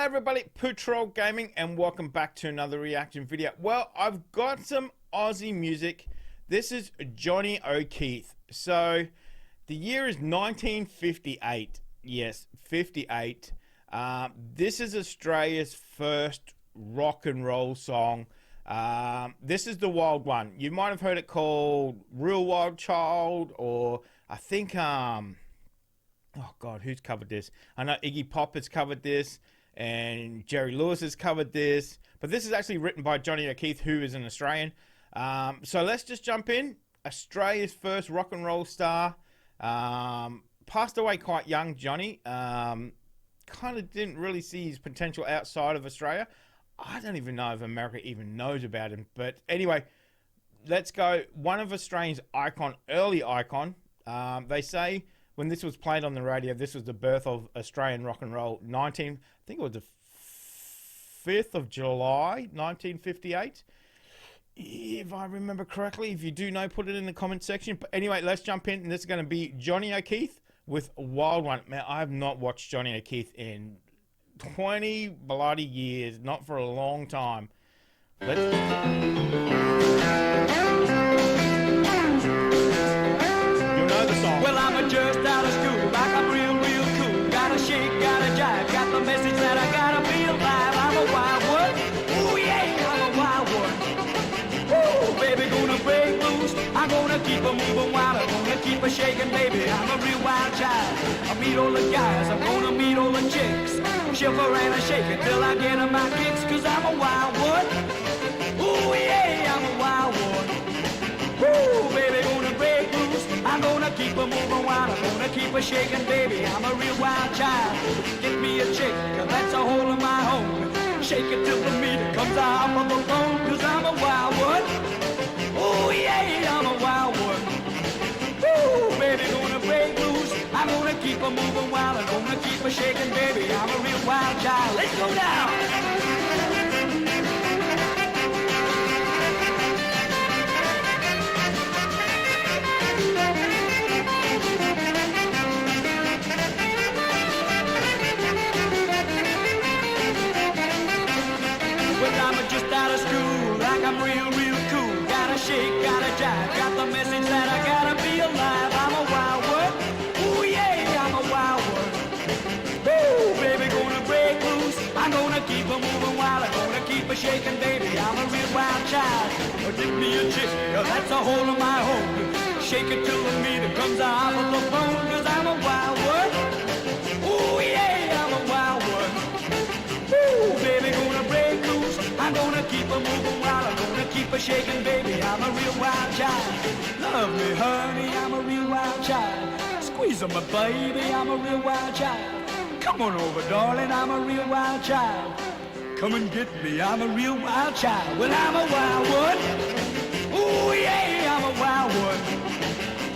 everybody, Patrol Gaming, and welcome back to another reaction video. Well, I've got some Aussie music. This is Johnny O'Keefe. So, the year is 1958. Yes, 58. This is Australia's first rock and roll song. This is the wild one. You might have heard it called Real Wild Child, or I think, oh God, who's covered this? I know Iggy Pop has covered this, and Jerry Lewis has covered this, but this is actually written by Johnny O'Keefe, who is an Australian. So let's just jump in. Australia's first rock and roll star. Passed away quite young, Johnny. Kind of didn't really see his potential outside of Australia. I don't even know if America even knows about him. But anyway, let's go. One of Australia's early icon. They say when this was played on the radio, this was the birth of Australian rock and roll. I think it was the 5th of July, 1958. If I remember correctly. If you do know, put it in the comment section. But anyway, let's jump in. And this is going to be Johnny O'Keefe with Wild One. Man, I have not watched Johnny O'Keefe in 20 bloody years. Not for a long time. Let's... Well, I'm just out of school, like I'm real cool. Gotta shake, gotta jive, got the message that I gotta feel live. I'm a wild one, ooh yeah, I'm a wild one. Ooh, baby, gonna break loose. I'm gonna keep a moving wild, I'm gonna keep a shaking, baby. I'm a real wild child. I meet all the guys, I'm gonna meet all the chicks. Shiver and I shake it till I get on my kicks, cause I'm a wild one. Ooh yeah, I'm a wild one. Ooh, baby, gonna break loose. I'm gonna keep a moving wild, I'm gonna keep a shaking, baby. I'm a real wild child. Get me a chick, that's a hole in my home. Shake it till the meter comes out of the phone, cause I'm a wild one. Ooh, yeah, I'm a wild one. Ooh, baby, gonna break loose. I'm gonna keep a moving wild, I'm gonna keep a shaking, baby. I'm a real wild child. Let's go down. I'm real cool. Gotta shake, gotta jive, got the message that I gotta be alive. I'm a wild one, ooh yeah, I'm a wild one. Ooh, baby, gonna break loose. I'm gonna keep a moving wild, I'm gonna keep a shaking, baby. I'm a real wild child. Give me a chick, that's a hole in my home. Shake it till the meter comes out of the phone, cause I'm a wild one. Ooh yeah, I'm a wild one. Ooh, baby, gonna break loose. I'm gonna keep a moving wild, I'm gonna keep a shaking, baby. I'm a real wild child. Love me, honey, I'm a real wild child. Squeeze on my baby, I'm a real wild child. Come on over, darling, I'm a real wild child. Come and get me, I'm a real wild child. Well, I'm a wild one. Ooh, yeah, I'm a wild one.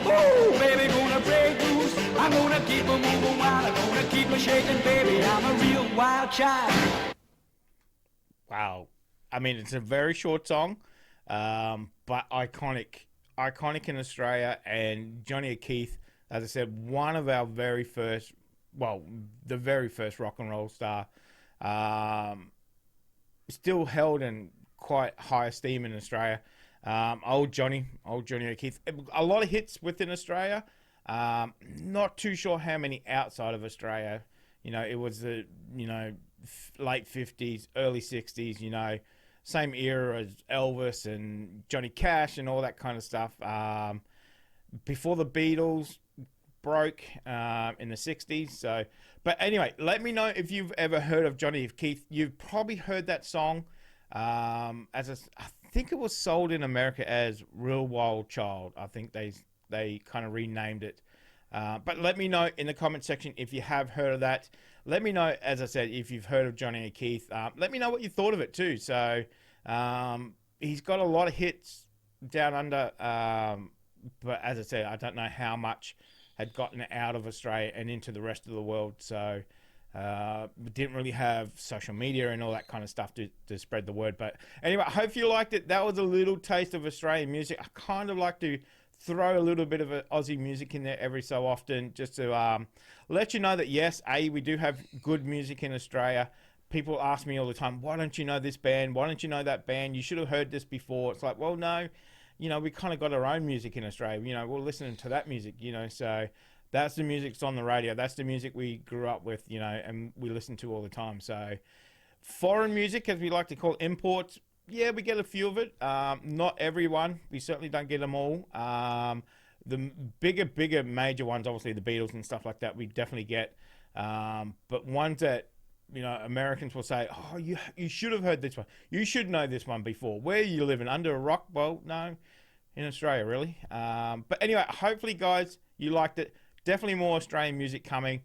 Ooh, baby, gonna break loose. I'm gonna keep a moving wild, I'm gonna keep a shaking, baby. I'm a real wild child. Wow. I mean, it's a very short song, but iconic in Australia. And Johnny O'Keefe, as I said, one of our very first, well, the very first rock and roll star, still held in quite high esteem in Australia. Old Johnny O'Keefe. A lot of hits within Australia. Not too sure how many outside of Australia. You know, it was the, late 50s, early 60s, same era as Elvis and Johnny Cash and all that kind of stuff. Before the Beatles broke in the 60s. So, but anyway, let me know if you've ever heard of Johnny O'Keefe. You've probably heard that song I think it was sold in America as Real Wild Child. I think they kind of renamed it. But let me know in the comment section if you have heard of that. Let me know, as I said, if you've heard of Johnny O'Keefe. Let me know what you thought of it too. So he's got a lot of hits down under. But as I said, I don't know how much had gotten out of Australia and into the rest of the world. So didn't really have social media and all that kind of stuff to spread the word. But anyway, I hope you liked it. That was a little taste of Australian music. I kind of like to throw a little bit of Aussie music in there every so often, just to let you know that yes, we do have good music in Australia, people ask me all the time, why don't you know this band? Why don't you know that band? You should have heard this before. It's like, well, no, we kind of got our own music in Australia. We're listening to that music, so that's the music that's on the radio. That's the music we grew up with, and we listen to all the time. So foreign music, as we like to call imports, yeah, we get a few of it. Not everyone. We certainly don't get them all. The bigger major ones, obviously the Beatles and stuff like that, we definitely get. But ones that, Americans will say, oh, you should have heard this one. You should know this one before. Where are you living? Under a rock? Well, no, in Australia, really. But anyway, hopefully, guys, you liked it. Definitely more Australian music coming.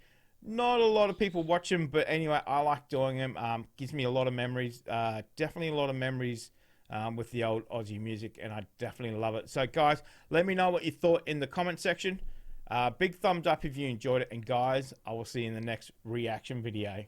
Not a lot of people watch them, but anyway, I like doing them. Gives me a lot of memories. Definitely a lot of memories with the old Aussie music, and I definitely love it. So, guys, let me know what you thought in the comment section. Big thumbs up if you enjoyed it, and guys, I will see you in the next reaction video.